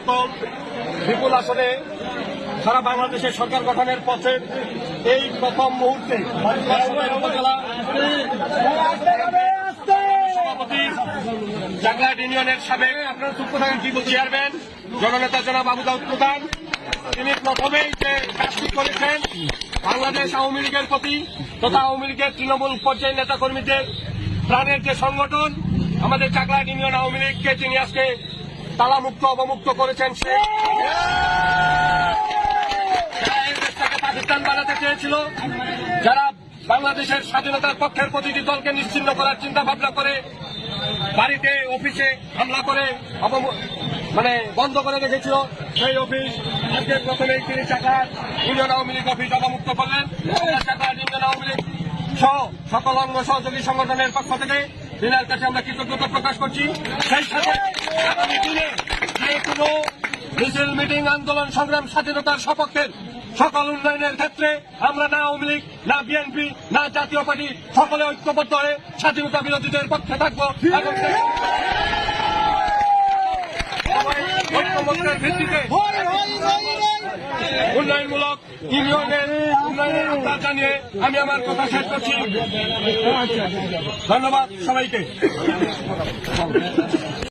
তো বিপুল আসনে সারা বাংলাদেশের সরকার গঠনের পথে এই প্রথম মুহূর্তে উপজেলা সভাপতি জাগলাট ইউনিয়নের সাবেক আপনার চেয়ারম্যান জননেতা জনাব আবু দাউদ প্রধান, তিনি প্রথমেই যে কাজটি করেছেন বাংলাদেশ আওয়ামী লীগের প্রতি তথা আওয়ামী লীগের তৃণমূল পর্যায়ের নেতা কর্মীদের প্রাণের যে সংগঠন আমাদের জাগলাট ইউনিয়ন আওয়ামী লীগকে তিনি আজকে তালামুক্ত অবমুক্ত করেছেন। সেই দেশটাকে পাকিস্তান বানাতে চেয়েছিল, যারা বাংলাদেশের স্বাধীনতার পক্ষের প্রতিটি দলকে নিশ্চিহ্ন করার চিন্তা ভাবনা করে বাড়িতে অফিসে হামলা করে বন্ধ করে রেখেছিল, সেই অফিস আজকে প্রথমেই তিনি জাগলাট ইউনিয়ন আওয়ামী লীগ অফিস অবমুক্ত করলেন। জাগলাট ইউনিয়ন আওয়ামী লীগ সহ সকল অঙ্গ সহযোগী সংগঠনের পক্ষ থেকে দিনের কাছে আমরা কৃতজ্ঞতা প্রকাশ করছি। সেই সাথে আগামী দিনে যে কোনো মিছিল মিটিং আন্দোলন সংগ্রাম স্বাধীনতার সপক্ষের সকল উন্নয়নের ক্ষেত্রে আমরা না আওয়ামী লীগ না বিএনপি না জাতীয় পার্টি সকলে ঐক্যবদ্ধ হয়ে স্বাধীনতা বিরোধীদের পক্ষে থাকবো এবং ঐক্যমত্যের ভিত্তিতে উন্নয়নমূলক ইউনিয়নের উন্নয়নের আহ্বান জানিয়ে আমি আমার কথা শেষ করছি। ধন্যবাদ সবাইকে।